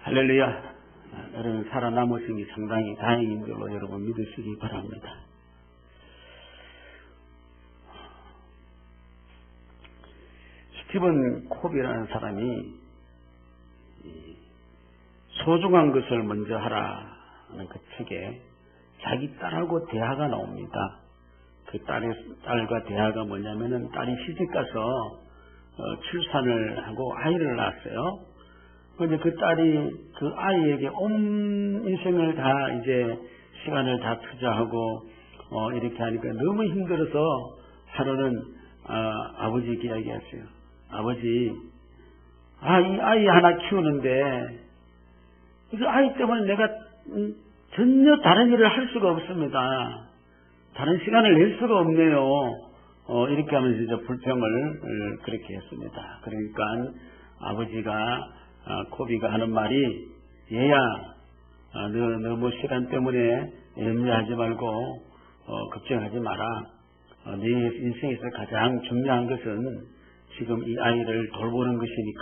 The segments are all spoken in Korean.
할렐루야. 여러분 살아남으신 게 상당히 다행인 걸로 여러분 믿으시기 바랍니다. 스티븐 콥이라는 사람이 소중한 것을 먼저 하라는 그 책에 자기 딸하고 대화가 나옵니다. 그 딸과 대화가 뭐냐면은 딸이 시집가서 출산을 하고 아이를 낳았어요. 근데 그 딸이 그 아이에게 온 인생을 다 이제 시간을 다 투자하고 이렇게 하니까 너무 힘들어서 하루는 아버지에게 이야기했어요. 아버지, 이 아이 하나 키우는데 이 아이 때문에 내가 전혀 다른 일을 할 수가 없습니다. 다른 시간을 낼 수가 없네요. 이렇게 하면서 이제 불평을 그렇게 했습니다. 그러니까 아버지가 코비가 하는 말이, 얘야, 너 뭐 시간 때문에 염려하지 말고 걱정하지 마라. 네 인생에서 가장 중요한 것은 지금 이 아이를 돌보는 것이니까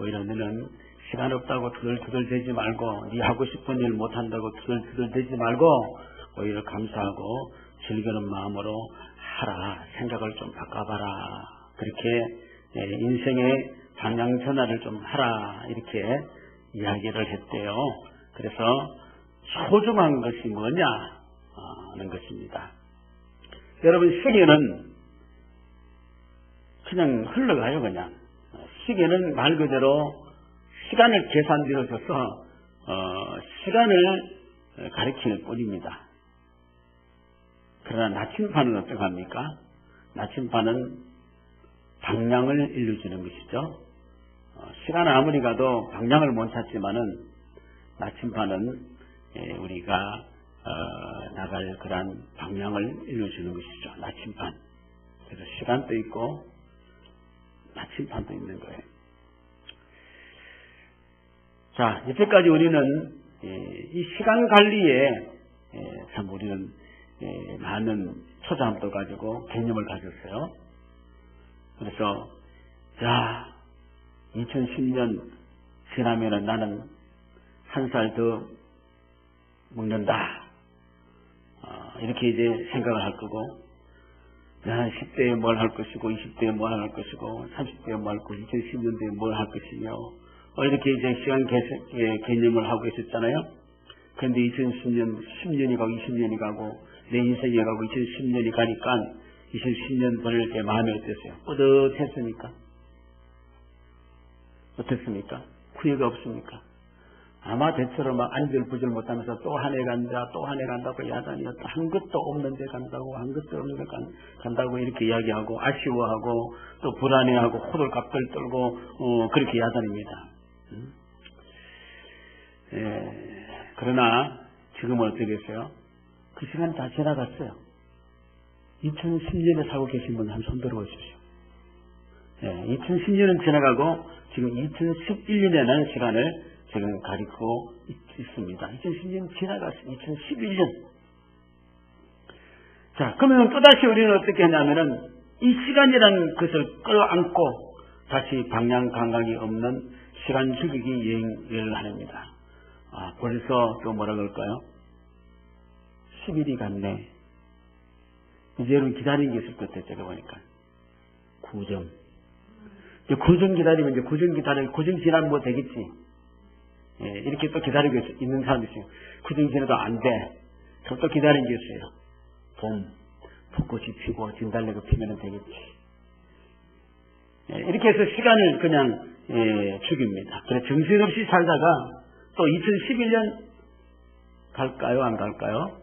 오히려 너는 시간 없다고 투덜투덜대지 말고, 네 하고 싶은 일 못한다고 투덜투덜대지 말고 오히려 감사하고 즐기는 마음으로 하라. 생각을 좀 바꿔봐라. 그렇게 인생의 방향 전환을 좀 하라. 이렇게 이야기를 했대요. 그래서 소중한 것이 뭐냐 하는 것입니다. 여러분, 시계는 그냥 흘러가요. 그냥 시계는 말 그대로 시간을 계산되어져서 시간을 가리키는 뿐입니다. 그러나 나침반은 어떡합니까? 나침반은 방향을 일러주는 것이죠. 시간은 아무리 가도 방향을 못 찾지만은 나침반은 우리가 나갈 그런 방향을 일러주는 것이죠. 나침반. 그래서 시간도 있고 나침반도 있는 거예요. 자, 이때까지 우리는 이 시간 관리에 참 우리는 많은 초점도 가지고 개념을 가졌어요. 그래서 2010년 지나면은 나는 한 살 더 먹는다. 이렇게 이제 생각을 할 거고, 10대에 뭘 할 것이고, 20대에 뭘 할 것이고, 30대에 뭘 할 것이고, 2010년대에 뭘 할 것이며, 이렇게 이제 시간 개념을 하고 있었잖아요. 그런데 2010년, 10년이 가고 20년이 가고, 내 인생이 가고 2010년이 가니까 2010년 보낼 때 마음이 어땠어요? 뿌듯했습니까? 어땠습니까? 후회가 없습니까? 아마 대체로 막 안절부절 못하면서 또 한 해 간다, 또 한 해 간다고 야단이 한 것도 없는데 간다고, 한 것도 없는데 간다고 이렇게 이야기하고 아쉬워하고 또 불안해하고 호들갑들 떨고 그렇게 야단입니다. 그러나 지금은 어떻게 됐어요? 그 시간 다 지나갔어요. 2010년에 살고 계신 분 한 손 들어보십시오. 2010년은 지나가고 지금 2011년이라는 시간을 지금 가리키고 있습니다. 2010년 지나갔어요. 2011년. 자, 그러면 또다시 우리는 어떻게 하냐면은 이 시간이라는 것을 끌어안고 다시 방향 감각이 없는 시간 죽이기 여행을 합니다. 벌써 또 뭐라 그럴까요? 10일이 갔네. 이제 여러분 기다리는 게 있을 것 같아요. 제가 보니까. 구정. 이제 구정 기다리면 이제 구정 지나면 뭐 되겠지. 이렇게 또 기다리고 있는 사람이 있어요. 구정 지나도 안 돼. 그럼 또 기다리는 게 있어요. 봄. 벚꽃이 피고 진달래가 피면 되겠지. 이렇게 해서 시간을 그냥 죽입니다. 그래 정신없이 살다가 또 2011년 갈까요? 안 갈까요?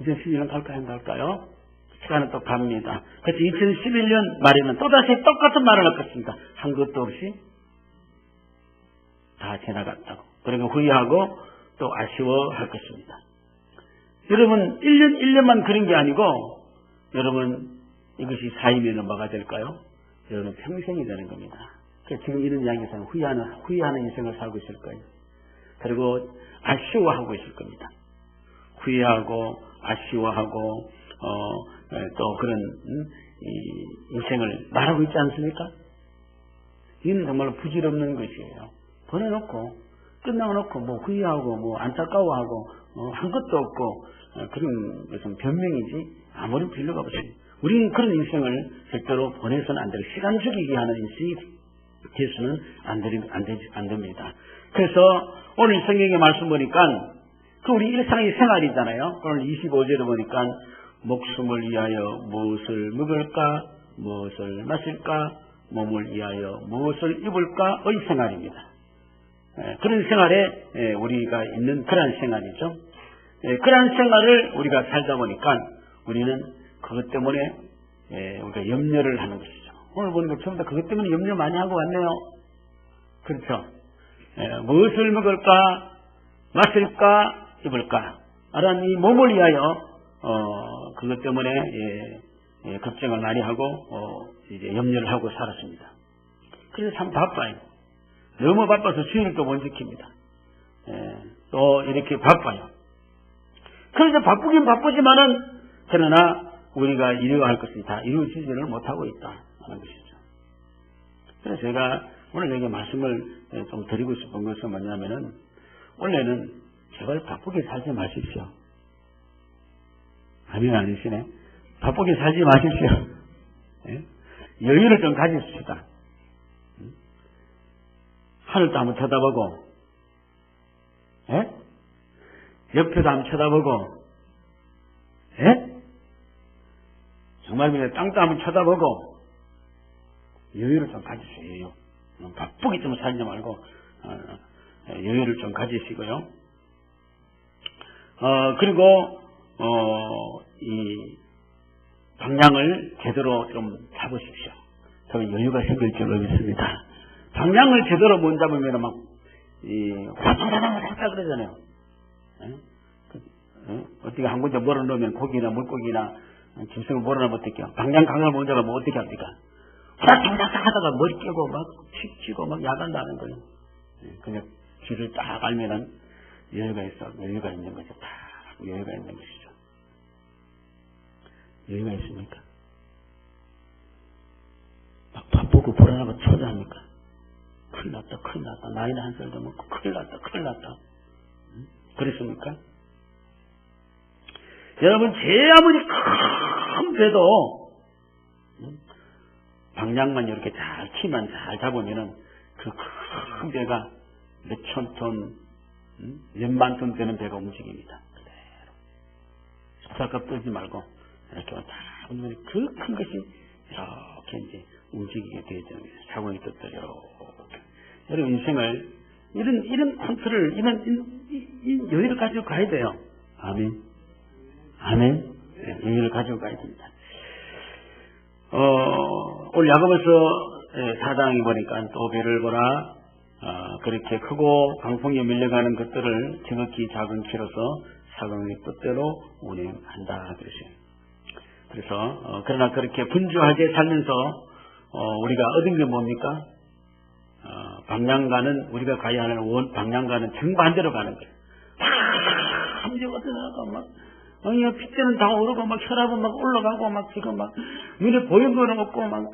2011년 갈까요? 안 갈까요? 시간은 또 갑니다. 그래서 2011년 말에는 또다시 똑같은 말을 할 것입니다. 한 것도 없이 다 지나갔다고. 그러니까 후회하고 또 아쉬워할 것입니다. 여러분 1년만 그런 게 아니고 여러분 이것이 쌓이면 뭐가 될까요? 여러분 평생이 되는 겁니다. 그러니까 지금 이런 이야기에서는 후회하는 인생을 살고 있을 거예요. 그리고 아쉬워하고 있을 겁니다. 후회하고 아쉬워하고 또 그런 인생을 말하고 있지 않습니까? 이는 정말로 부질없는 것이에요. 보내놓고 끝나놓고 뭐 후회하고 뭐 안타까워하고 한 것도 없고 그런 것은 변명이지 아무런 필요가 없습니다. 우리는 그런 인생을 절대로 보내서는 안 돼요. 시간 죽이게 하는 인생이 돼서는 안 됩니다. 그래서 오늘 성경의 말씀 보니까 그 우리 일상의 생활이잖아요. 오늘 25절에 보니까 목숨을 위하여 무엇을 먹을까, 무엇을 마실까, 몸을 위하여 무엇을 입을까의 생활입니다. 그런 생활에 우리가 있는 그러한 생활이죠. 그러한 생활을 우리가 살다 보니까 우리는 그것 때문에 우리가 염려를 하는 것이죠. 오늘 보니까 전부 다 그것 때문에 염려 많이 하고 왔네요. 그렇죠. 무엇을 먹을까, 마실까, 입을까. 라는 이 몸을 위하여 그것 때문에 걱정을 많이 하고 이제 염려를 하고 살았습니다. 그래서 참 바빠요. 너무 바빠서 주일도 못 지킵니다. 또 이렇게 바빠요. 그래서 바쁘긴 바쁘지만은 그러나 우리가 이루어야 할 것이 다 이루어지지를 못하고 있다 하는 것이죠. 그래서 제가 오늘 여기 말씀을 좀 드리고 싶은 것은 뭐냐면은 원래는 제발 바쁘게 살지 마십시오. 아멘 아니시네. 바쁘게 살지 마십시오. 여유를 좀 가지십시다. 하늘도 한번 쳐다보고, 옆에도 한번 쳐다보고, 정말 그냥 땅도 한번 쳐다보고, 여유를 좀 가지세요. 바쁘게 좀 살지 말고, 여유를 좀 가지시고요. 그리고, 이 방향을 제대로 좀 잡으십시오. 그러면 여유가 생길 줄로 믿습니다. 방향을 제대로 못 잡으면 막, 화다다다다다 그러잖아요. 어떻게 한 군데 몰아넣으면 고기나 물고기나 짐승을 몰아넣으면 어떡해요? 방향 강을 못 잡으면 어떻게 합니까? 화다다다다 하다가 머리 깨고 막 칙치고 막 야간다는 거예요. 그냥 길을 딱 알면은 여유가 있는 거죠. 딱 여유가 있는 것이죠. 여유가 있습니까? 막 바쁘고 불안하고 초조합니까? 큰일 났다. 나이는 한 살도 먹고 큰일 났다. 그렇습니까? 여러분, 제 아무리 큰 배도 방향만 이렇게 키만 잘 잡으면은 그 큰 배가 몇천 톤, 몇만 톤 되는 배가 움직입니다. 그대로. 숫자값 뜨지 말고 이렇게 다 보면 그 큰 것이 이렇게 이제 움직이게 되죠. 사고의 뜻대로 이렇게. 여러분 인생을 이런 컨트롤, 이 여유를 가지고 가야 돼요. 아멘. 여유를 가지고 가야 됩니다. 오늘 야고보서 4장에 보니까 또 배를 보라. 그렇게 크고 강풍에 밀려가는 것들을 지극히 작은 키로서 사방의 뜻대로 운행한다 그러세요. 그래서 그러나 그렇게 분주하게 살면서 우리가 얻은 게 뭡니까? 방향과는 우리가 가야 하는 방향과는 정반대로 가는 거예요. 이제 어쩌다가 막 핏대는 다 오르고 막 혈압은 막 올라가고 막 지금 막 눈에 보이는 거는 없고 막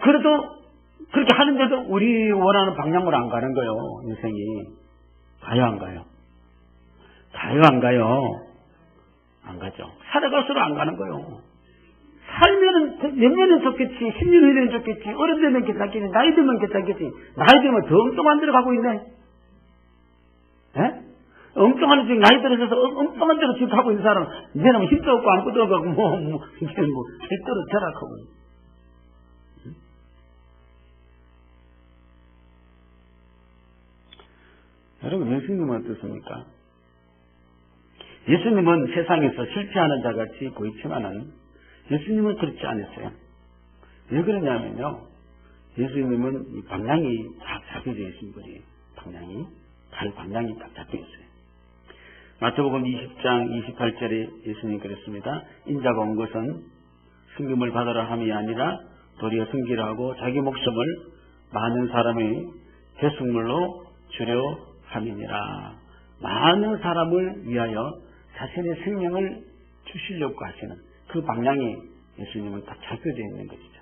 그래도 그렇게 하는데도 우리 원하는 방향으로 안 가는 거예요. 인생이 가요 안 가요? 안 가죠. 살아갈수록 안 가는 거예요. 살면은 몇 년은 좋겠지, 10년 후에는 좋겠지, 어른 되면 괜찮겠지, 나이 들면 괜찮겠지, 나이 들면 더 엉뚱한 데로 가고 있네. 엉뚱한 지금 나이 들어서 엉뚱한 데로 지금 가고 있는 사람, 이제는 힘도 없고 아무것도 없고 이제 절대로 절약하고. 여러분, 예수님은 어떻습니까? 예수님은 세상에서 실패하는 자같이 보이지만은 예수님은 그렇지 않았어요. 왜 그러냐면요, 예수님은 이 방향이 딱 잡혀져 있는 분이에요. 갈 방향이 딱 잡혀 있어요. 마태복음 20장 28절에 예수님이 그랬습니다. 인자가 온 것은 승금을 받으라 함이 아니라 도리어 승기를 하고 자기 목숨을 많은 사람의 대속물로 주려 함이니라. 많은 사람을 위하여 자신의 생명을 주시려고 하시는 그 방향이 예수님은 다 잡혀져 있는 것이죠.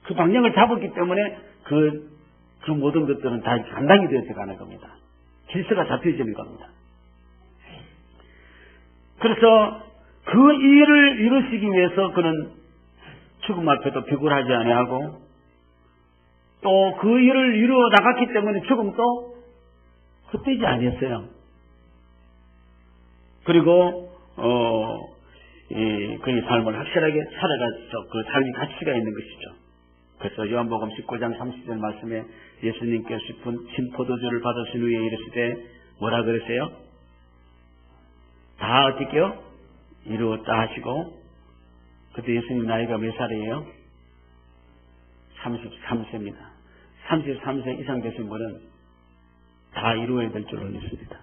그 방향을 잡았기 때문에 그 그 모든 것들은 다 감당이 되어져 가는 겁니다. 질서가 잡혀지는 겁니다. 그래서 그 일을 이루시기 위해서 그는 죽음 앞에도 비굴하지 아니하고 또 그 일을 이루어 나갔기 때문에 죽음도 헛되지 아니었어요. 그리고 그의 삶을 확실하게 살아가서 그 삶이 가치가 있는 것이죠. 그래서 요한복음 19장 30절 말씀에 예수님께서 진포도주를 받으신 후에 이르시되 뭐라 그러세요? 다 어떻게요? 이루었다 하시고, 그때 예수님 나이가 몇 살이에요? 33세입니다. 33세 이상 되신 분은 다 이루어야 될 줄로 믿습니다.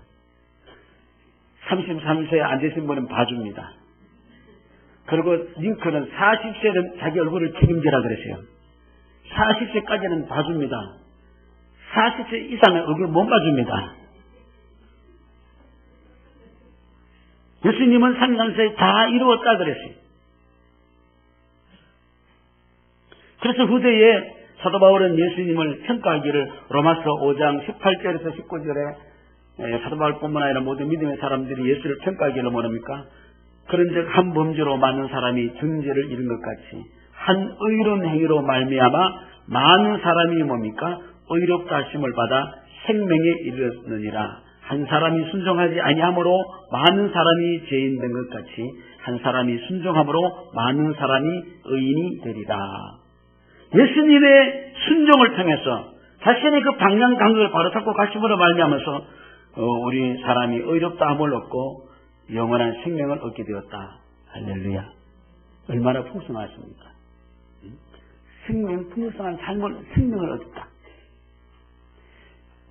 33세 안 되신 분은 봐줍니다. 그리고 링컨은 40세는 자기 얼굴을 책임지라 그랬어요. 40세까지는 봐줍니다. 40세 이상은 얼굴 못 봐줍니다. 예수님은 33세에 다 이루었다 그랬어요. 그래서 후대에 사도 바울은 예수님을 평가하기를 로마서 5장 18절에서 19절에 사도 바울뿐만 아니라 모든 믿음의 사람들이 예수를 평가하기를 뭐랍니까? 그런즉 한 범죄로 많은 사람이 정죄를 이룬 것 같이 한 의로운 행위로 말미암아 많은 사람이 뭡니까? 의롭다 하심을 받아 생명에 이르렀느니라. 한 사람이 순종하지 아니함으로 많은 사람이 죄인 된 것 같이 한 사람이 순종함으로 많은 사람이 의인이 되리라. 예수님의 순종을 통해서 자신의 그 방향 강도를 바로 잡고 가심으로 말미암아서 우리 사람이 의롭다함을 얻고 영원한 생명을 얻게 되었다. 할렐루야. 얼마나 풍성하십니까? 풍성한 생명을 얻었다.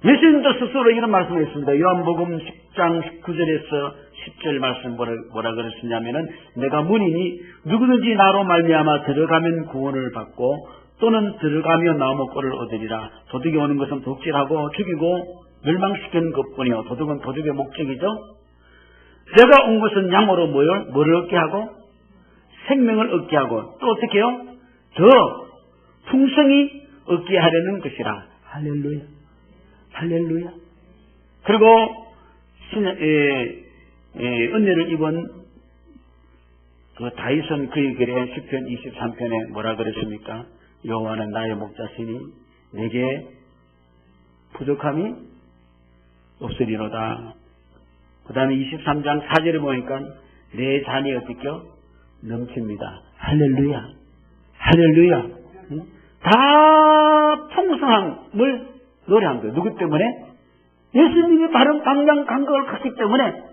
예수님도 스스로 이런 말씀을 했습니다. 요한복음 10장 19절에서 10절 말씀 뭐라 그랬었냐면은 내가 문이니 누구든지 나로 말미암아 들어가면 구원을 받고 또는 들어가며 나무 꼴을 얻으리라. 도둑이 오는 것은 독질하고 죽이고 멸망시키는 것뿐이요. 도둑은 도둑의 목적이죠. 내가 온 것은 양으로 뭐를 얻게 하고 생명을 얻게 하고 또 어떻게 해요? 더 풍성히 얻게 하려는 것이라. 할렐루야. 할렐루야. 그리고 은혜를 입은 그 다윗은 그의 글에 시편 23편에 뭐라 그랬습니까? 여호와는 나의 목자시니 내게 부족함이 없으리로다. 그 다음에 23장 4절에 보니까 내 잔이 어떻게요? 넘칩니다. 할렐루야. 할렐루야. 다 풍성함을 노래한 거예요. 누구 때문에? 예수님이 바른 방향 감각을 갖기 때문에,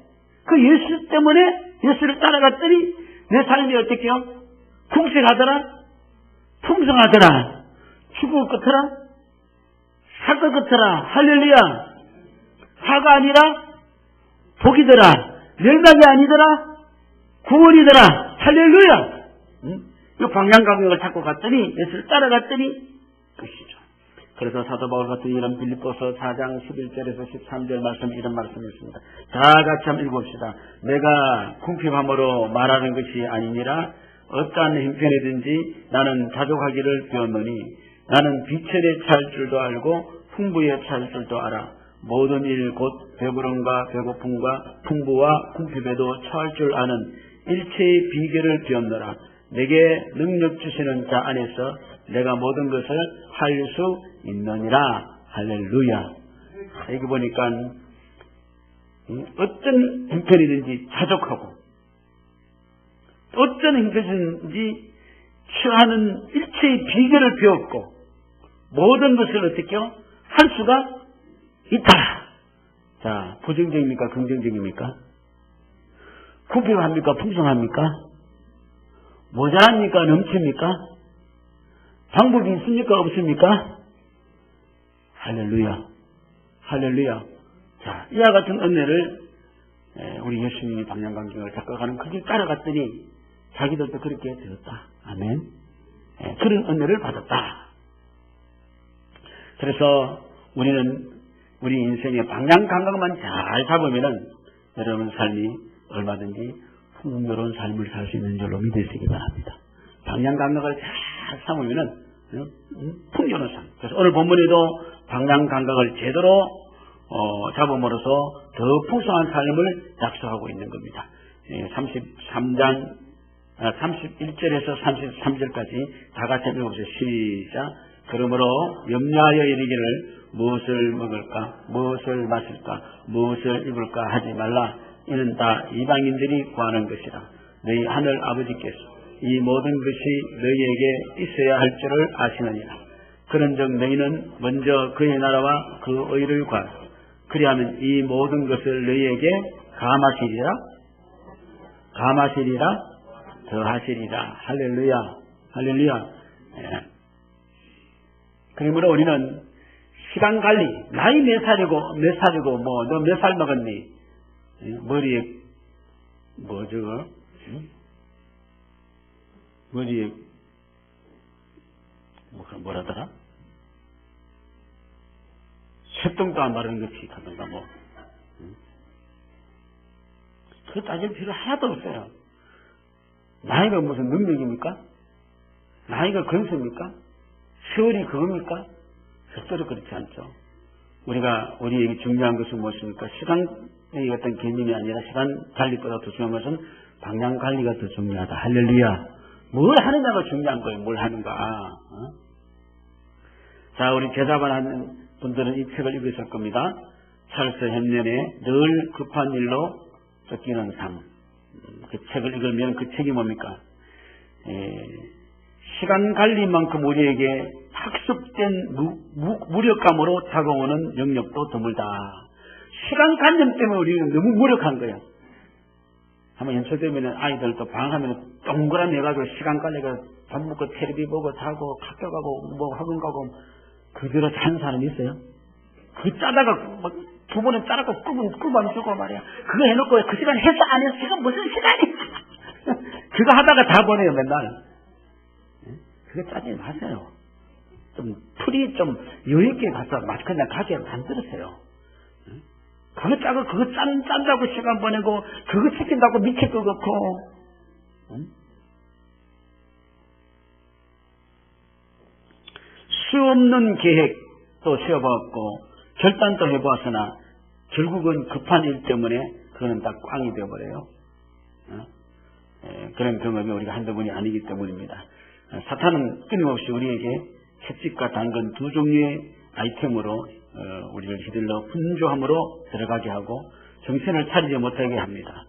그 예수 때문에 예수를 따라갔더니 내 삶이 어떻게요? 궁색하더라, 풍성하더라, 죽을 것 같더라, 살 것 같더라. 할렐루야. 사가 아니라 복이더라, 멸망이 아니더라, 구원이더라. 할렐루야. 이 방향 감각을 찾고 갔더니 예수를 따라갔더니 끝이죠. 그래서 사도 바울 같은 이런 빌립보서 4장 11절에서 13절 말씀 이런 말씀이 있습니다. 다 같이 한번 읽읍시다. 내가 궁핍함으로 말하는 것이 아니니라. 어떠한 형편이든지 나는 자족하기를 배웠노니 나는 비천에 찰 줄도 알고 풍부에 찰 줄도 알아. 모든 일 곧 배부름과 배고픔과 풍부와 궁핍에도 처할 줄 아는 일체의 비결을 배웠노라. 내게 능력 주시는 자 안에서 내가 모든 것을 할 수 있느니라. 할렐루야. 여기 보니까 어떤 형편이든지 자족하고 어떤 형편이든지 취하는 일체의 비결을 배웠고 모든 것을 어떻게 할 수가 있다. 자, 부정적입니까? 긍정적입니까? 궁핍합니까? 풍성합니까? 모자랍니까? 넘칩니까? 방법이 있습니까? 없습니까? 할렐루야. 할렐루야. 자, 이와 같은 은혜를 우리 예수님이 방향감정을 잡아가는 그 길 따라갔더니 자기들도 그렇게 되었다. 아멘. 그런 은혜를 받았다. 그래서 우리는 우리 인생의 방향감각만 잘 잡으면은 여러분 삶이 얼마든지 풍요로운 삶을 살 수 있는 줄로 믿으시기 바랍니다. 방향감각을 잘 삼으면은 풍요로운 삶. 그래서 오늘 본문에도 방향 감각을 제대로 잡음으로써 더 풍성한 삶을 약속하고 있는 겁니다. 31절에서 33절까지 다 같이 읽어보세요. 시작. 그러므로 염려하여 이르기를 무엇을 먹을까, 무엇을 마실까, 무엇을 입을까 하지 말라. 이는 다 이방인들이 구하는 것이라. 너희 하늘 아버지께서 이 모든 것이 너희에게 있어야 할 줄을 아시느니라. 그런즉 너희는 먼저 그의 나라와 그 의를 구하라. 그리하면 이 모든 것을 너희에게 감하시리라 더하시리라. 할렐루야, 할렐루야. 그러므로 우리는 시간 관리, 나이 몇 살이고 뭐 너 몇 살 먹었니? 머리에 뭐 저거 머리에 뭐라더라? 새똥도 안 바르는 것이 하던가 뭐. 그거 따질 필요 하나도 없어요. 나이가 무슨 능력입니까? 나이가 근수입니까? 세월이 그겁니까? 절대로 그렇지 않죠. 우리에게 중요한 것은 무엇입니까? 시간의 어떤 개념이 아니라 시간 관리보다 더 중요한 것은 방향 관리가 더 중요하다. 할렐루야. 뭘 하느냐가 중요한 거예요. 뭘 하는가. 자, 우리 제자반 하는 분들은 이 책을 읽으실 겁니다. 찰스 햄년의 늘 급한 일로 쫓기는 삶. 그 책을 읽으면 그 책이 뭡니까? 시간 관리만큼 우리에게 학습된 무력감으로 다가오는 영역도 드물다. 시간 관념 때문에 우리는 너무 무력한 거야. 한번 연초 되면 아이들도 방학하면 동그란 해가지고 시간 관리가 밥 먹고 텔레비 보고 자고 학교 가고 뭐 학원 가고 그대로 자는 사람이 있어요? 그 짜다가 두 번은 짜라고 꿈만 주고 말이야. 그거 해놓고 그 시간 했어 안 했어? 지금 무슨 시간이야? 그거 하다가 다 보내요 맨날. 그거 짜지 마세요. 좀 풀이 좀 여유있게 가서 그냥 가게 만들으세요. 그거 짜고 그거 짠다고 시간 보내고 그거 시킨다고 미칠 것 같고. 수없는 계획도 세워봤고 결단도 해보았으나 결국은 급한 일 때문에 그거는 다 꽝이 되어버려요. 그런 경험이 우리가 한두 번이 아니기 때문입니다. 사탄은 끊임없이 우리에게 채찍과 당근 두 종류의 아이템으로 우리를 휘둘러 분주함으로 들어가게 하고 정신을 차리지 못하게 합니다.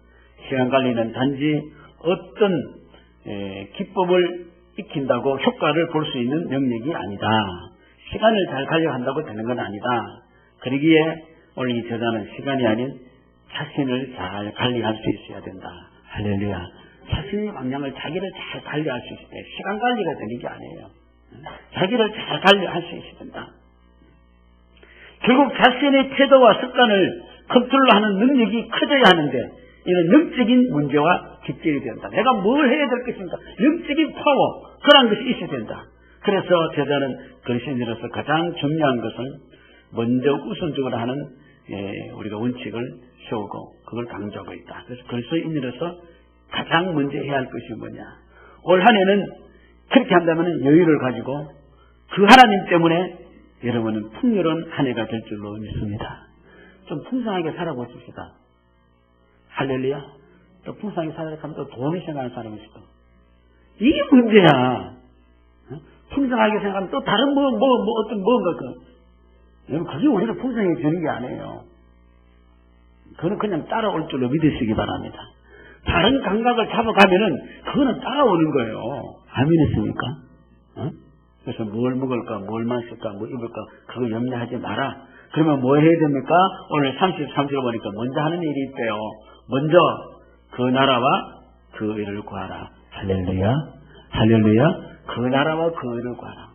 시간관리는 단지 어떤 기법을 익힌다고 효과를 볼 수 있는 영역이 아니다. 시간을 잘 관리한다고 되는 건 아니다. 그러기에 오늘 이 저자는 시간이 아닌 자신을 잘 관리할 수 있어야 된다. 할렐루야. 자신의 방향을 자기를 잘 관리할 수 있을 때 시간 관리가 되는 게 아니에요. 자기를 잘 관리할 수 있어야 된다. 결국 자신의 태도와 습관을 컨트롤하는 능력이 커져야 하는데 이는 영적인 문제와 직결이 된다. 내가 뭘 해야 될 것인가? 영적인 파워, 그런 것이 있어야 된다. 그래서 제자는 그리스도인으로서 가장 중요한 것은 먼저 우선적으로 하는 우리가 원칙을 세우고 그걸 강조하고 있다. 그래서 그리스도인으로서 가장 먼저 해야 할 것이 뭐냐? 올 한 해는 그렇게 한다면 여유를 가지고 그 하나님 때문에 여러분은 풍요로운 한 해가 될 줄로 믿습니다. 좀 풍성하게 살아보십시다. 할렐루야. 또 풍성하게 살아가면 또 돈이 생각하는 사람이 있어. 이게 문제야. 풍성하게 생각하면 또 다른 어떤 뭔가 여러분 그게 우리를 풍성해지는 게 아니에요. 그건 그냥 따라올 줄로 믿으시기 바랍니다. 다른 감각을 잡아가면은 그거는 따라오는 거예요. 아멘했습니까? 그래서 뭘 먹을까, 뭘 마실까, 뭐 입을까 그거 염려하지 마라. 그러면 뭐 해야 됩니까? 오늘 33절 보니까 먼저 하는 일이 있대요. 먼저 그 나라와 그 의를 구하라. 할렐루야. 할렐루야. 그 나라와 그 의를 구하라.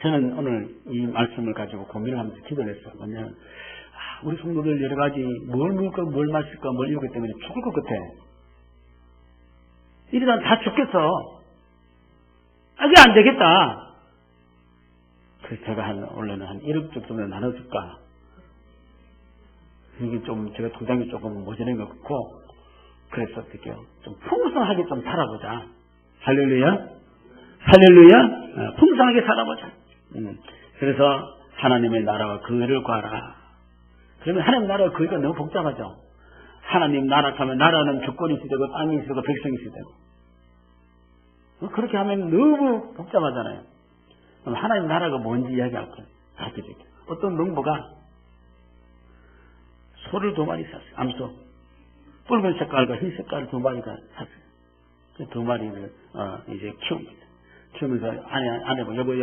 저는 오늘 이 말씀을 가지고 고민을 하면서 기도를 했어요. 뭐냐면 우리 성도들 여러 가지 뭘 먹을까, 뭘 마실까, 뭘 입을까 때문에 죽을 것 같아. 이러다 다 죽겠어. 이게 안 되겠다. 그래서 제가 원래는 한 1억 정도 나눠줄까. 이게 좀 제가 통장이 조금 모자란 것 같고 그래서 어떻게요? 좀 풍성하게 좀 살아보자. 할렐루야. 할렐루야. 풍성하게 살아보자. 그래서 하나님의 나라와 그 의를 구하라. 그러면 하나님 나라와 그 의가 너무 복잡하죠. 하나님 나라 하면 나라는 주권이 있어야 되고 땅이 있어야 되고 백성이 있어야 되고. 그렇게 하면 너무 복잡하잖아요. 그럼 하나님 나라가 뭔지 이야기할 거예요. 가르쳐줄게요. 어떤 농부가 소를 2마리 샀어요. 암소. 붉은 색깔과 흰 색깔 2마리가 샀어요. 그 2마리를 이제 키웁니다. 키우면서 아내가 여보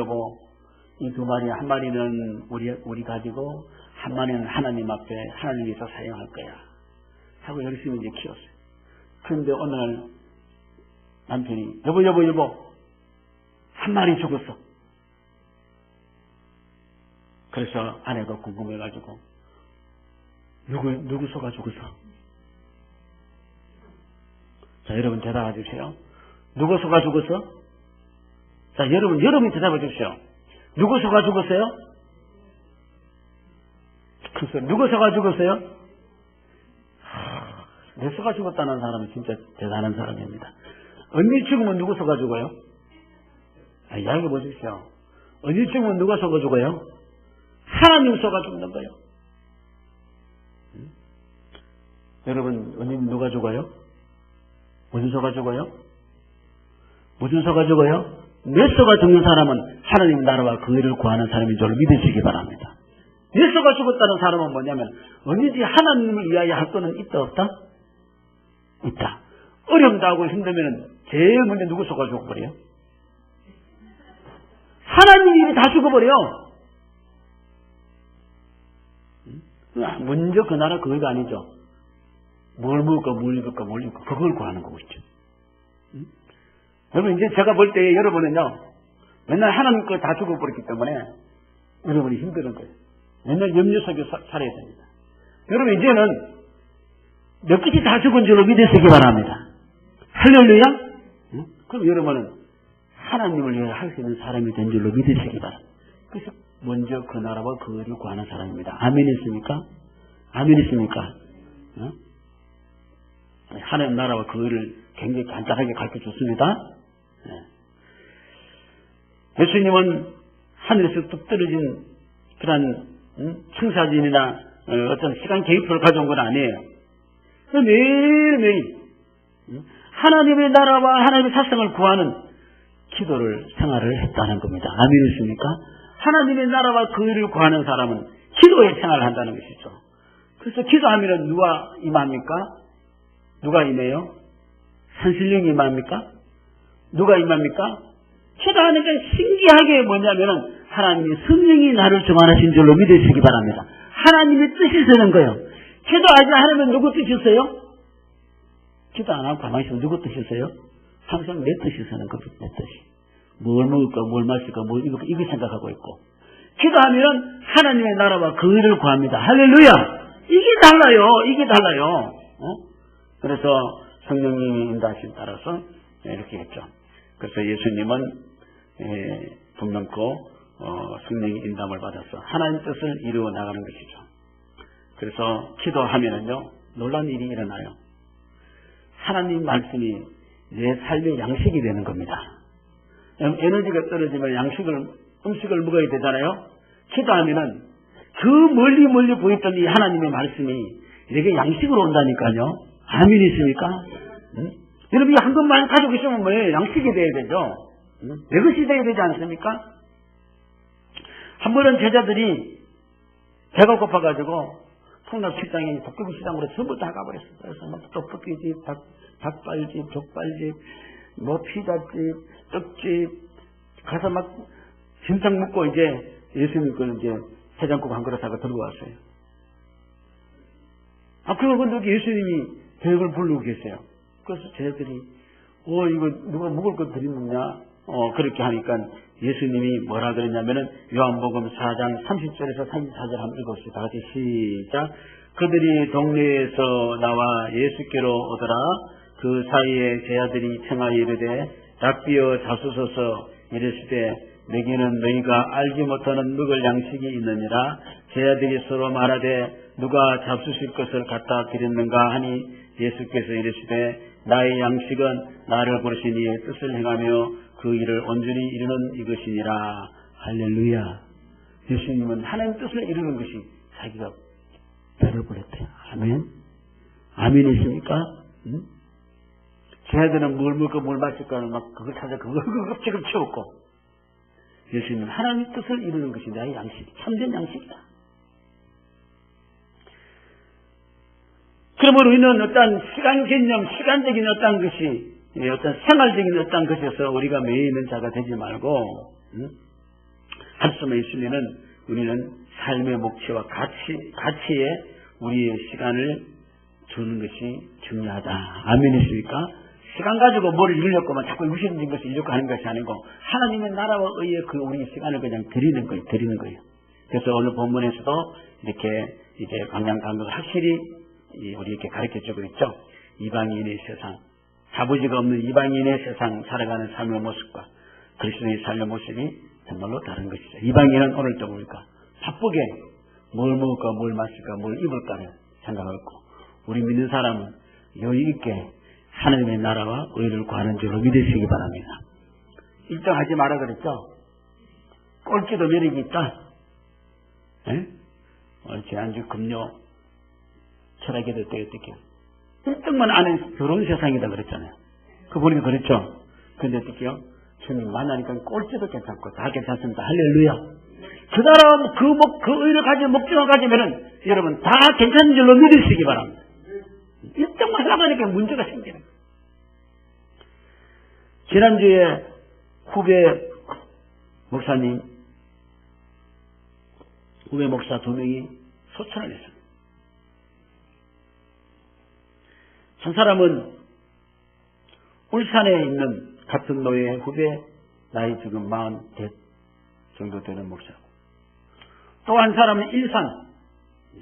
이 2마리 한 마리는 우리 가지고 한 마리는 하나님 앞에 하나님 위해서 사용할 거야 하고 열심히 이제 키웠어요. 그런데 어느 날 남편이 여보 한 마리 죽었어. 그래서 아내가 궁금해가지고 누구 소가 죽었어? 자, 여러분 대답해 주세요. 누구 소가 죽었어? 자, 여러분이 대답해 주십시오. 누구 소가 죽었어요? 글쎄, 누구 소가 죽었어요? 내 소가 죽었다는 사람은 진짜 대단한 사람입니다. 언니 죽으면 누구 소가 죽어요? 이야기해 보십시오. 언니 죽으면 누가 소가 죽어요? 하나님 소가 죽는 거예요. 여러분, 언니는 누가 죽어요? 무슨 소가 죽어요? 무슨 소가 죽어요? 내 소가 죽는 사람은 하나님 나라와 그 의를 구하는 사람인 줄 믿으시기 바랍니다. 내 소가 죽었다는 사람은 뭐냐면 언니지 하나님을 위하여 할 거는 있다 없다? 있다. 어렵다고 힘들면 제일 먼저 누구 소가 죽어버려요? 하나님이 다 죽어버려. 먼저 그 나라 그 의가 아니죠. 뭘 먹을까 그걸 구하는 거고 있죠. 여러분, 이제 제가 볼 때 여러분은요, 맨날 하나님 거 다 죽어버렸기 때문에 여러분이 힘든 거예요. 맨날 염려 속에 살아야 됩니다. 여러분, 이제는 몇 개씩 다 죽은 줄로 믿으시기 바랍니다. 할렐루야? 그럼 여러분은 하나님을 위해 할 수 있는 사람이 된 줄로 믿으시기 바랍니다. 그래서 먼저 그 나라와 그 의를 구하는 사람입니다. 아멘이십니까? 아멘이십니까? 하나님 나라와 그 의를 굉장히 간단하게 가르쳐 줬습니다. 예수님은 하늘에서 뚝 떨어진 그런 청사진이나 어떤 시간 계획표를 가져온 건 아니에요. 매일매일 하나님의 나라와 하나님의 사상을 구하는 기도를 생활을 했다는 겁니다. 아멘이십니까? 하나님의 나라와 그 의를 구하는 사람은 기도의 생활을 한다는 것이죠. 그래서 기도하면 누가 임합니까? 누가 임해요? 산신령이 임합니까? 누가 임합니까? 기도하니까 신기하게 뭐냐면은 하나님이 성령이 나를 정하신 줄로 믿으시기 바랍니다. 하나님의 뜻이 서는 거예요. 기도하지 않으면 누구 뜻이 있어요? 기도 안 하고 가만히 있으면 누구 뜻이 있어요? 항상 내 뜻이 서는 겁니다. 내 뜻이. 뭘 먹을까, 뭘 마실까, 이거 생각하고 있고. 기도하면 하나님의 나라와 그 의를 구합니다. 할렐루야! 이게 달라요. 그래서 성령님이 인도하심 따라서 이렇게 했죠. 그래서 예수님은 분명코 성령의 인도함을 받아서 하나님 뜻을 이루어 나가는 것이죠. 그래서 기도하면은요 놀라운 일이 일어나요. 하나님 말씀이 내 삶의 양식이 되는 겁니다. 에너지가 떨어지면 음식을 먹어야 되잖아요. 기도하면은 그 멀리 보였던 이 하나님의 말씀이 내게 양식으로 온다니까요. 아멘이십니까? 여러분이 한 것만 가지고 있으면 뭐예요? 양식이 돼야 되죠. 내 것이 돼야 되지 않습니까? 한 번은 제자들이 배가 고파가지고 풍납시장에 덕급시장으로 전부 다 가버렸어요. 그래서 떡볶이집, 닭발집, 족발집, 피자집, 떡집 가서 막 진탕 먹고 이제 예수님 걸 이제 해장국 한 그릇 하고 들고 왔어요. 그거 예수님이 배역을 부르고 계세요. 그래서 제자들이 이거 누가 먹을 거 드리느냐 그렇게 하니까 예수님이 뭐라 그랬냐면은 요한복음 4장 30절에서 34절 한번 읽읍시다. 다 같이 시작. 그들이 동네에서 나와 예수께로 오더라. 그 사이에 제 아들이 청하여 이르되 랍비여 자소서서 이르시되 내게는 너희가 알지 못하는 먹을 양식이 있느니라. 제 아들이 서로 말하되 누가 잡수실 것을 갖다 드렸는가 하니 예수께서 이르시되 나의 양식은 나를 부르신 이의 뜻을 행하며 그 일을 온전히 이루는 이것이니라. 할렐루야. 예수님은 하나님 뜻을 이루는 것이 자기가 배려버렸대요. 아멘. 아멘이십니까? 응? 쟤들은 뭘 먹고 뭘 마실까 막 그걸 찾아 그걸 흡집을 채웠고, 예수님은 하나님 뜻을 이루는 것이 나의 양식, 참된 양식이다. 그러므로 우리는 어떤 시간 개념, 시간적인 어떤 것이, 어떤 생활적인 어떤 것에서 우리가 매여 있는 자가 되지 말고, 한숨에 있으면은 우리는 삶의 목표와 가치에 우리의 시간을 주는 것이 중요하다. 아멘이십니까? 시간 가지고 뭘 이루려고만 자꾸 무시해진 것을 이루려고 하는 것이 아니고, 하나님의 나라와 의에 그 우리 시간을 그냥 드리는 거예요. 그래서 오늘 본문에서도 이렇게 이제 방향 감각을 확실히 우리에게 가르쳐 주고 있죠. 이방인의 세상, 자부지가 없는 이방인의 세상 살아가는 삶의 모습과 그리스도의 삶의 모습이 정말로 다른 것이죠. 이방인은 오늘 또 뭡니까? 바쁘게 뭘 먹을까, 뭘 마실까, 뭘 입을까를 생각하고, 우리 믿는 사람은 여유있게 하나님의 나라와 의를 구하는 줄로 믿으시기 바랍니다. 일정하지 마라 그랬죠? 꼴찌도 매력이 있다. 지난주 금요 철학에도 때 어떻게 1등만 아는 그런 세상이다 그랬잖아요. 그 보니까 그랬죠. 근데 어떻게요? 주님 만나니까 꼴찌도 괜찮고 다 괜찮습니다. 할렐루야. 그 나라 그 의를 가지고 목적을 가지면은 여러분 다 괜찮은 줄로 믿으시기 바랍니다. 1등만 하려고 하니까 문제가 생기는 거예요. 지난주에 후배 목사 2명이 소천을 했습니다. 한 사람은 울산에 있는 같은 노예 후배, 나이 지금 40 정도 되는 목사고, 또 한 사람은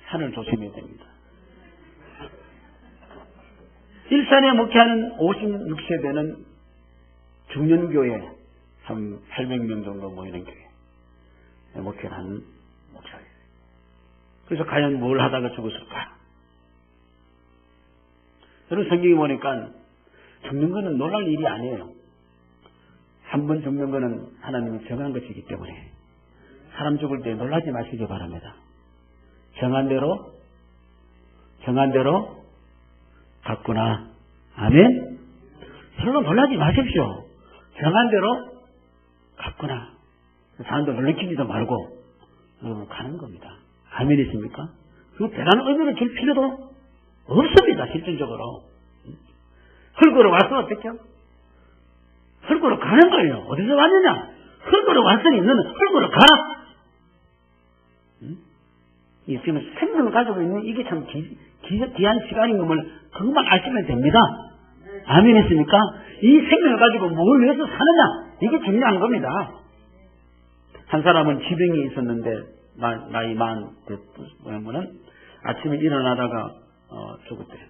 산을 조심해야 됩니다. 일산에 목회하는 56세대는 중년교회 한 800명 정도 모이는 교회 목회를 하는 목사예요. 그래서 과연 뭘 하다가 죽었을까? 여러분 성경에 보니까 죽는 것은 놀랄 일이 아니에요. 한 번 죽는 것은 하나님이 정한 것이기 때문에 사람 죽을 때 놀라지 마시기 바랍니다. 정한 대로 갔구나. 아멘? 서로 놀라지 마십시오. 정한 대로 갔구나. 사람들 놀래키지도 말고 여러분 가는 겁니다. 아멘이십니까? 그 대단한 의미를 줄 필요도 없습니다. 실질적으로. 흙으로 와서 어떻게 해요? 흙으로 가는 거예요. 어디서 왔느냐? 흙으로 왔으니 너는 흙으로 가. 이 지금 생명을 가지고 있는 이게 참 귀한 시간인 것을 그것만 아시면 됩니다. 아멘이십니까? 이 생명을 가지고 뭘 위해서 사느냐? 이게 중요한 겁니다. 한 사람은 지병이 있었는데 나이 40 되면은 아침에 일어나다가 죽었대요.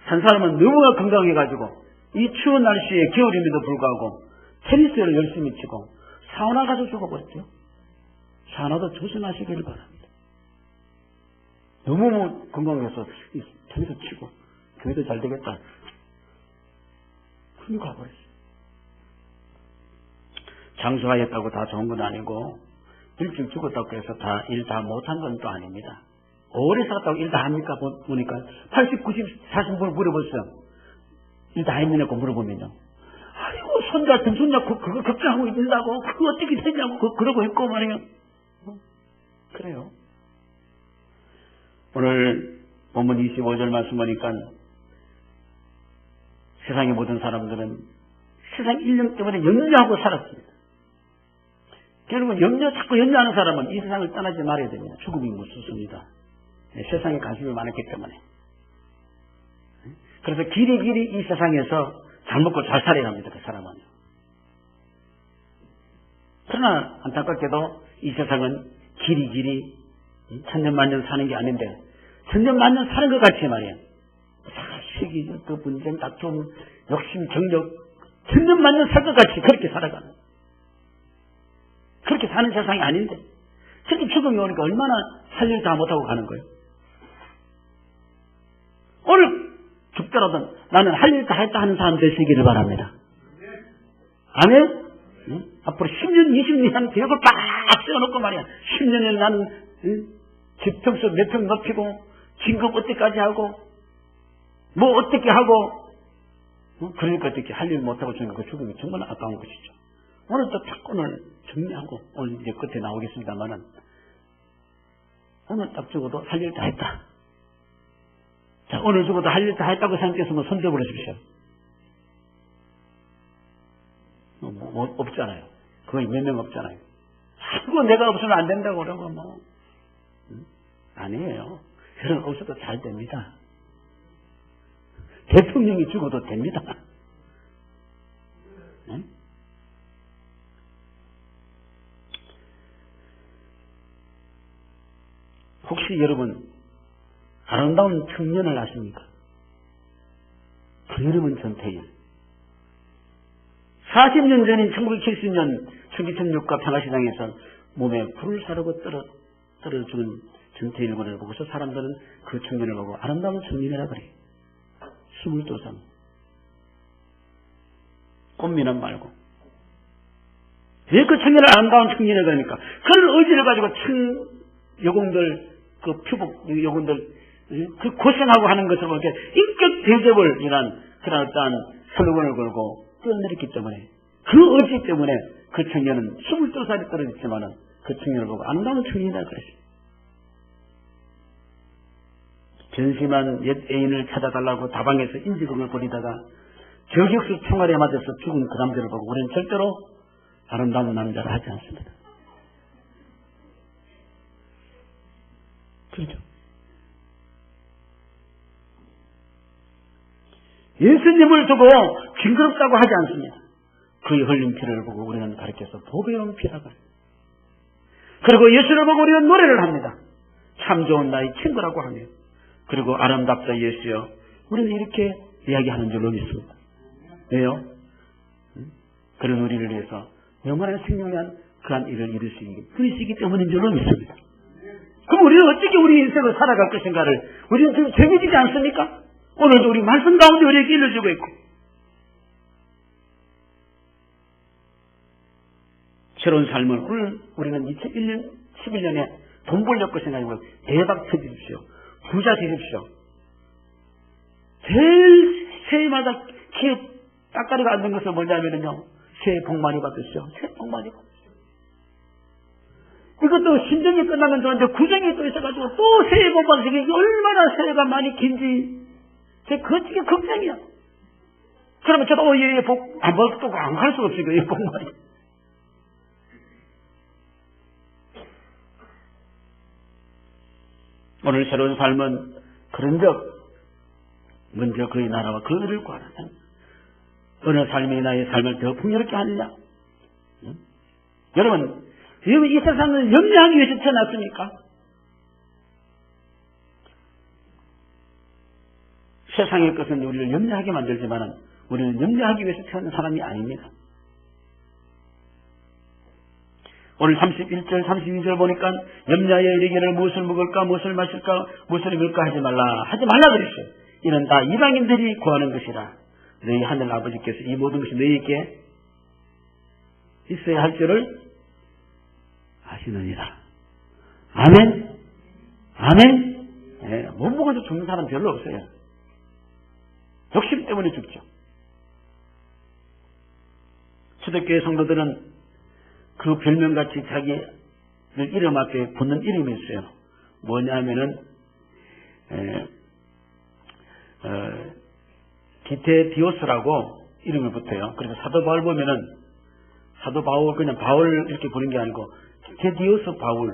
한 사람은 너무나 건강해가지고 이 추운 날씨에 겨울임에도 불구하고 테니스를 열심히 치고 사우나 가서 죽어버렸죠. 사우나도 조심하시기를 바랍니다. 너무 건강해서 테니스 치고 교회도 잘 되겠다. 그럼 가버렸어요. 장수하였다고 다 좋은 건 아니고 일찍 죽었다고 해서 일 다 못한 건 또 아닙니다. 오래 살았다고 일 다 합니까? 보니까 80, 90, 40분 물어보세요. 일 다 했느냐고 물어보면요. 아이고 손자 등손자 그거 걱정하고 있는다고 그거 어떻게 되냐고 그러고 있고 말이에요. 그래요. 오늘 본문 25절 말씀 보니까 세상의 모든 사람들은 세상 인연 때문에 염려하고 살았습니다. 결국은 자꾸 염려하는 사람은 이 세상을 떠나지 말아야 됩니다. 죽음이 무섭습니다. 세상에 관심이 많았기 때문에. 그래서 길이 이 세상에서 잘 먹고 잘 살아야 합니다. 그 사람은. 그러나 안타깝게도 이 세상은 길이 천년만년 사는 게 아닌데 천년만년 사는 것 같이 말이에요. 시기, 또 분쟁, 다툼, 욕심, 정력 천년만년 살 것 같이 그렇게 살아가는, 그렇게 사는 세상이 아닌데 특히 죽음이 오니까 얼마나 할 일 다 못하고 가는 거예요. 오늘 죽더라도 나는 할 일 다 했다 하는 사람 되시기를 바랍니다. 안 해요? 응? 앞으로 10년, 20년 계획을 빡 세워놓고 말이야. 10년에 나는 집평수 몇 평 높이고 진급 어떻게까지 하고 뭐 어떻게 하고 그러니까 어떻게 할 일 못하고 저는 그 죽음이 정말 아까운 것이죠. 오늘 또 딱 오늘 정리하고 오늘 이제 끝에 나오겠습니다만은 오늘 딱 죽어도 할 일 다 했다. 자, 오늘 죽어도 할 일 다 했다고 생각해서 손 들어보십시오. 뭐 없잖아요. 거의 몇 명 없잖아요. 자꾸 내가 없으면 안 된다고 그러고 뭐 아니에요. 그런 없어도 잘 됩니다. 대통령이 죽어도 됩니다. 응? 혹시 여러분 아름다운 청년을 아십니까? 그 이름은 전태일. 40년 전인 1970년 청기천육과 평화시장에서 몸에 불을 사르고 떨어 죽은 전태일 군을 보고서 사람들은 그 청년을 보고 아름다운 청년이라 그래. 22살. 꽃미남 말고. 왜 그 청년을 아름다운 청년이라 그러니까? 그런 의지를 가지고 여공들, 그 표복 여공들, 그 고생하고 하는 것을 보게 인격 대접을 이란 그런 어떠한 슬로건을 걸고 뛰어내렸기 때문에 그 의지 때문에 그 청년은 22살이 떨어졌지만은 그 청년을 보고 아름다운 청년이라 그랬어요. 변심한 옛 애인을 찾아달라고 다방에서 인지극을 벌이다가 저격수 총알에 맞아서 죽은 그 남자를 보고 우리는 절대로 아름다운 남자를 하지 않습니다. 그렇죠. 예수님을 두고 징그럽다고 하지 않습니다. 그의 흘린 피를 보고 우리는 가르쳐서 보배로운 피라고 합니다. 그리고 예수를 보고 우리는 노래를 합니다. 참 좋은 나의 친구라고 하며 그리고 아름답다 예수여 우리는 이렇게 이야기하는 줄로 믿습니다. 왜요? 그런 우리를 위해서 영원한 생명한 그한 일을 이룰 수 있는 분이시기 때문인 줄로 믿습니다. 그럼 우리는 어떻게 우리 인생을 살아갈 것인가를 우리는 지금 정해지지 않습니까? 오늘도 우리 말씀 가운데 우리에게 일러주고 있고 새로운 삶을 오늘 우리는 2011년에 돈 벌릴 것인가 아니고 대박 쳐주십시오. 부자 되십시오. 제일 새해마다 키에 따까리가 앉는 것은 뭐냐면요. 새해 복 많이 받으시오. 새해 복 많이 받으시오. 이것도 신정이 끝나면 좋은데 구정이 또 있어가지고 또 새해 복 받으시고 이게 얼마나 새해가 많이 긴지 제가 그게 걱정이야. 그러면 저도 얘 복 안 받고 안 갈 수가 없으니까 얘 복 많이. 오늘 새로운 삶은 그런즉 먼저 그의 나라와 그 의를 구하라. 어느 삶이 나의 삶을 더 풍요롭게 하느냐? 응? 여러분 이 세상을 염려하기 위해서 태어났습니까? 세상의 것은 우리를 염려하게 만들지만 우리는 염려하기 위해서 태어난 사람이 아닙니다. 오늘 31절, 32절 보니까 염려하여 이르기를 무엇을 먹을까, 무엇을 마실까, 무엇을 입을까 하지 말라 그랬어요. 이는 다 이방인들이 구하는 것이라. 너희 하늘 아버지께서 이 모든 것이 너희에게 있어야 할 줄을 아시느니라. 아멘. 아멘. 네, 못 먹어서 죽는 사람 별로 없어요. 욕심 때문에 죽죠. 초대교회 성도들은 그 별명같이 자기 이름 앞에 붙는 이름이 있어요. 뭐냐면은 디테디오스라고 이름을 붙어요. 그래서 사도 바울 보면은 사도 바울 그냥 바울 이렇게 부르는 게 아니고 디테디오스 바울,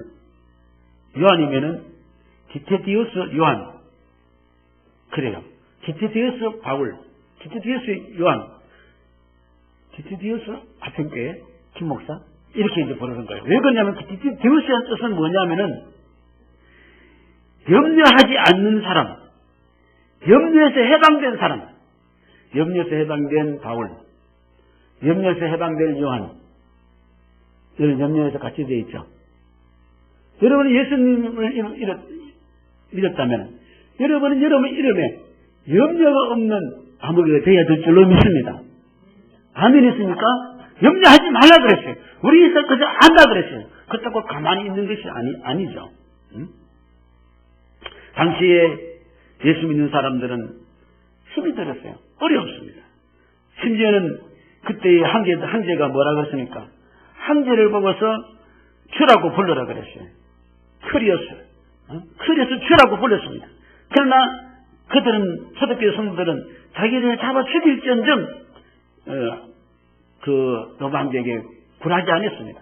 요한이면은 디테디오스 요한 그래요. 디테디오스 바울, 디테디오스 요한, 디테디오스 아평교회 김 목사 이렇게 이제 부르는 거예요. 왜 그러냐면 디테디오스의 뜻은 뭐냐면은 염려하지 않는 사람, 염려에서 해방된 사람, 염려에서 해방된 바울, 염려에서 해방된 요한, 이런 염려에서 같이 되어 있죠. 여러분이 예수님을 믿었다면 여러분은 여러분 이름에 염려가 없는 아무개가 되어야 될 줄로 믿습니다. 아멘 했습니까? 염려하지 말라 그랬어요. 우리에서 그저 안다 그랬어요. 그렇다고 가만히 있는 것이 아니죠. 당시에 예수 믿는 사람들은 힘이 들었어요. 어려웠습니다. 심지어는 그때의 황제가 뭐라 그랬습니까? 황제를 보고서 주라고 불러라 그랬어요. 크리어스 주라고 불렀습니다. 그러나 그들은, 초대교회 성도들은 자기를 잡아 죽일지언정 그 로마 황제에게 굴하지 않았습니다.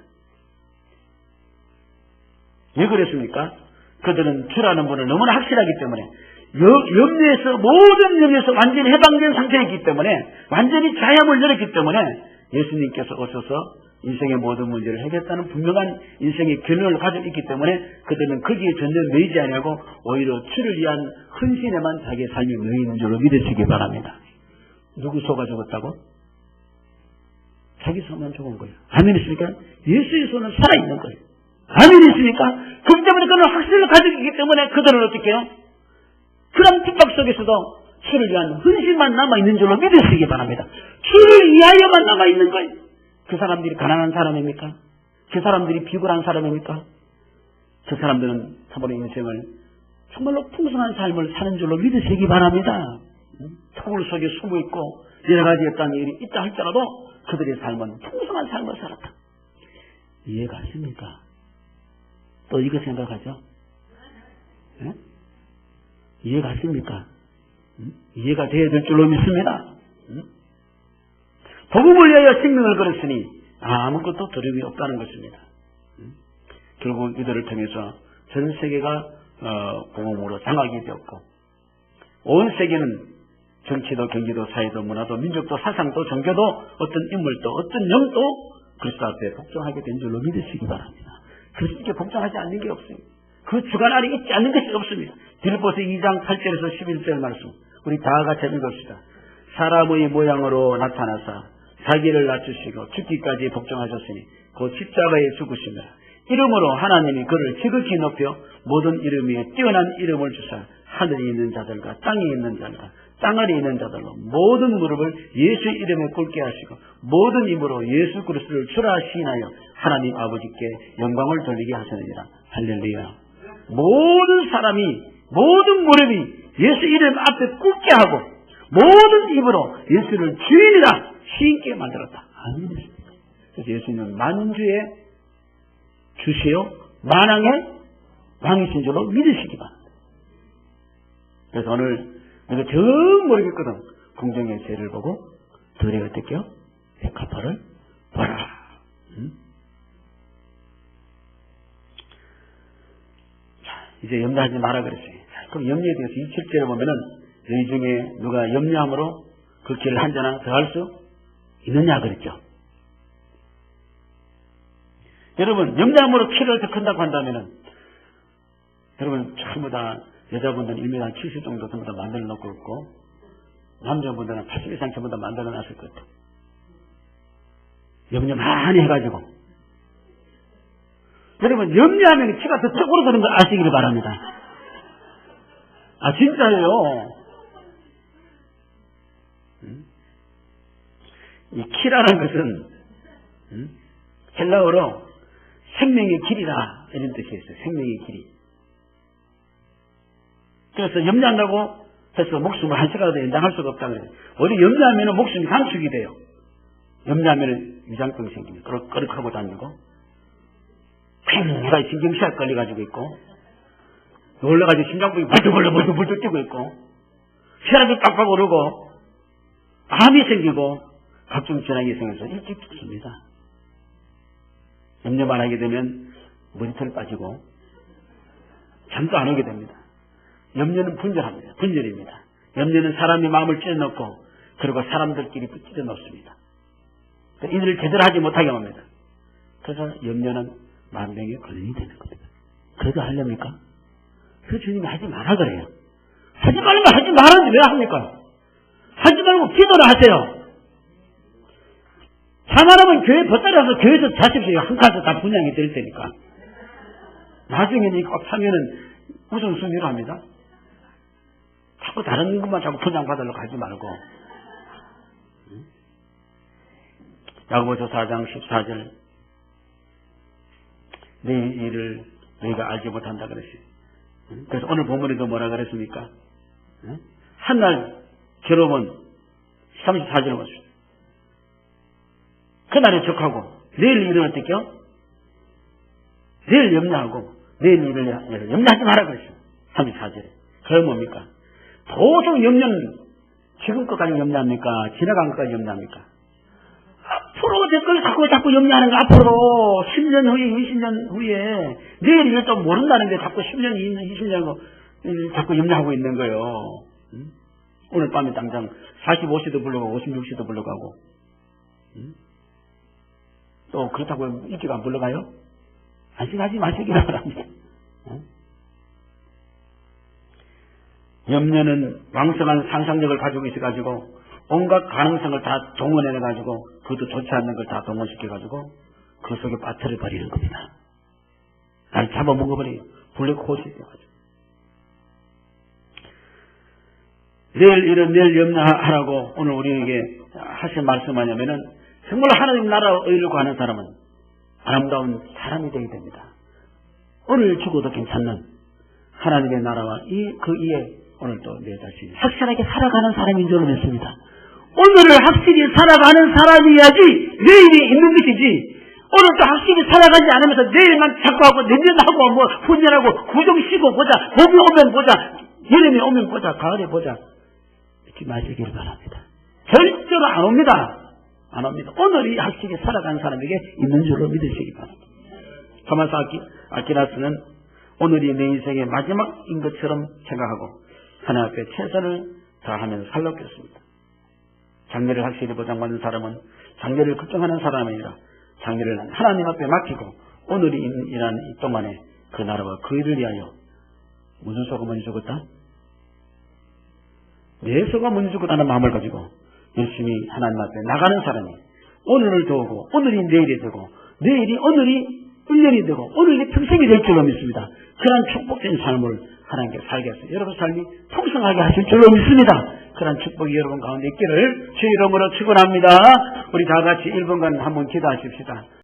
왜 그랬습니까? 그들은 주라는 분을 너무나 확실하기 때문에, 모든 염려에서 완전히 해방된 상태이기 때문에, 완전히 자유함을 열었기 때문에 예수님께서 오셔서 인생의 모든 문제를 해결했다는 분명한 인생의 견해를 가지고 있기 때문에 그들은 거기에 전혀 매이지 아니하고 오히려 주를 위한 헌신에만 자기의 삶이 매여 있는 줄로 믿으시기 바랍니다. 누구 소가 죽었다고? 자기 소만 죽은 거예요. 아멘 있습니까? 예수의 소는 살아있는 거예요. 아멘 있습니까? 그렇기 때문에 그는 확신을 가지고 있기 때문에 그들은 어떻게 해요? 그런 핍박 속에서도 주를 위한 헌신만 남아있는 줄로 믿으시기 바랍니다. 주를 위하여만 남아있는 거예요. 그 사람들이 가난한 사람입니까? 그 사람들이 비굴한 사람입니까? 그 사람들은 참으로 인생을 정말로 풍성한 삶을 사는 줄로 믿으시기 바랍니다. 토굴 속에 숨어있고 여러 가지 어떤 일이 있다 할지라도 그들의 삶은 풍성한 삶을 살았다. 이해가십니까? 또 이거 생각하죠? 네? 이해가십니까? 이해가 되어야 될 줄로 믿습니다. 복음을 위하여 생명을 걸었으니 아무것도 두려움이 없다는 것입니다. 결국 이들을 통해서 전 세계가 복음으로 장악이 되었고, 온 세계는 정치도 경기도 사회도 문화도 민족도 사상도 종교도 어떤 인물도 어떤 영도 그리스도 앞에 복종하게 된 줄로 믿으시기 바랍니다. 그리스도께 복종하지 않는 게 없습니다. 그 주관 아래 있지 않는 것이 없습니다. 빌립보서 2장 8절에서 11절 말씀 우리 다 같이 읽읍시다. 사람의 모양으로 나타나사 자기를 낮추시고 죽기까지 복종하셨으니 그 십자가에 죽으시며 이름으로 하나님이 그를 지극히 높여 모든 이름 위에 뛰어난 이름을 주사 하늘에 있는 자들과 땅에 있는 자들과 땅 아래에 있는 자들로 모든 무릎을 예수 이름에 꿇게 하시고 모든 입으로 예수 그리스도를 주라 시인하여 하나님 아버지께 영광을 돌리게 하셨느니라. 할렐루야. 모든 사람이, 모든 무릎이 예수 이름 앞에 꿇게 하고 모든 입으로 예수를 주인이라 시인께 만들었다. 아멘. 그래서 예수님은 만주의 주시요 만왕의 왕이신 줄로 믿으시기 바랍니다. 그래서 오늘 내가 정 모르겠거든. 공정의 죄를 보고 들에 어떻게요? 백합화를 보라. 자, 이제 염려하지 마라 그랬어요. 자, 그럼 염려에 대해서 27절에 보면은 너희 중에 누가 염려함으로 그 길을 한 잔 더 할 수 있느냐 그랬죠. 여러분, 염려함으로 키를 더 큰다고 한다면은 여러분 전부 다 여자분들은 1m 70 정도 전부 다 만들어 놓고 있고 남자분들은 80 이상 전부 다 만들어 놨을 것 같아요. 염려 많이 해가지고. 여러분, 염려하면 키가 더 쪽으로 드는 걸 아시기를 바랍니다. 아, 진짜예요. 이 키라는 것은 헬라어로 생명의 길이라 이런 뜻이 있어요. 생명의 길이. 그래서 염려한다고 해서 목숨을 한 시간도 연장할 수가 없다고 해요. 오히려 염려하면 목숨이 단축이 돼요. 염려하면 위장병이 생깁니다. 거룩하고 다니고 팽해가 신경시약 걸려가지고 있고 놀라가지고 심장병이 벌떡벌떡 뛰고 있고 혈압이 빡빡 오르고 암이 생기고 각종 질환이 생겨서 일찍 죽습니다. 염려만 하게 되면 머리털 빠지고 잠도 안 오게 됩니다. 염려는 분열합니다. 분열입니다. 염려는 사람의 마음을 찢어놓고 그리고 사람들끼리 찢어놓습니다. 이들을 제대로 하지 못하게 합니다. 그래서 염려는 만병의 근원이 되는 겁니다. 그래도 하렵니까? 그 주님이 하지 마라 그래요. 하지 말면 하지 말았는데 왜 합니까? 하지 말고 기도를 하세요. 자만하면 교회 벗따라서 교회에서 자십시오. 한 칸에서 다 분양이 될 테니까. 나중에는 이거 사면은 우선순위로 합니다. 자꾸 다른 것만 자꾸 분양받으려고 하지 말고. 야고보서 4장 14절 내 일을 너희가 알지 못한다 그랬어요. 그래서 오늘 본문에도 뭐라 그랬습니까? 한날 괴로움은 34절을 보십시오. 그날에 족하고 내일 일은 어떻게요? 내일 염려하고 내일 일을 염려하지 마라 그랬어요. 34절에. 그게 뭡니까? 도저히 염려는 지금 것까지 염려합니까? 지나간 것까지 염려합니까? 앞으로 될 걸 자꾸 염려하는 거. 앞으로 10년 후에 20년 후에 내일 일을 또 모른다는데 자꾸 10년 20년 자꾸 염려하고 있는 거예요. 오늘 밤에 당장 45시도 불러가고 56시도 불러가고 또 그렇다고 일찍 안 불러가요? 안심하지 마시기 바랍니다. 염려는 왕성한 상상력을 가지고 있어가지고 온갖 가능성을 다 동원해가지고 그것도 좋지 않는 걸 다 동원시켜가지고 그 속에 빠뜨려 버리는 겁니다. 날 잡아먹어버려요. 블랙홀이 되어가지고. 내일 일은 내일 염려하라고 오늘 우리에게 하신 말씀 뭐냐면은 정말 하나님 나라 의를 구하는 사람은 아름다운 사람이 되어야 됩니다. 오늘 죽어도 괜찮는 하나님의 나라와 그 이에 오늘 또 내 자신이 확실하게 살아가는 사람인 줄 믿습니다. 오늘을 확실히 살아가는 사람이야지 내일이 있는 것이지 오늘 또 확실히 살아가지 않으면서 내일만 자꾸 하고 내년하고 뭐 후년하고 구정 쉬고 보자 봄이 오면 보자 여름이 오면 보자 가을에 보자 잊지 마시길 바랍니다. 절대로 안 옵니다. 안 옵니다. 오늘이 확실히 살아가는 사람에게 있는 줄로 믿으시기 바랍니다. 토마스 아퀴나스는 오늘이 내 인생의 마지막인 것처럼 생각하고 하나님 앞에 최선을 다하면서 살렸겠습니다. 장래를 확실히 보장받는 사람은 장래를 걱정하는 사람이 아니라 장래를 하나님 앞에 맡기고 오늘이 일하는 이 동안에 그 나라와 그 일을 위하여 무슨 소가 먼저 죽었다? 내 소가 먼저 죽었다는 마음을 가지고 열심히 하나님 앞에 나가는 사람이 오늘을 도우고 오늘이 내일이 되고 내일이 오늘이 1년이 되고 오늘이 평생이 될 줄로 믿습니다. 그런 축복된 삶을 하나님께 살게 하세요. 여러분 삶이 풍성하게 하실 줄로 믿습니다. 그런 축복이 여러분 가운데 있기를 주의 이름으로 축원합니다. 우리 다 같이 1분간 한번 기도하십시다.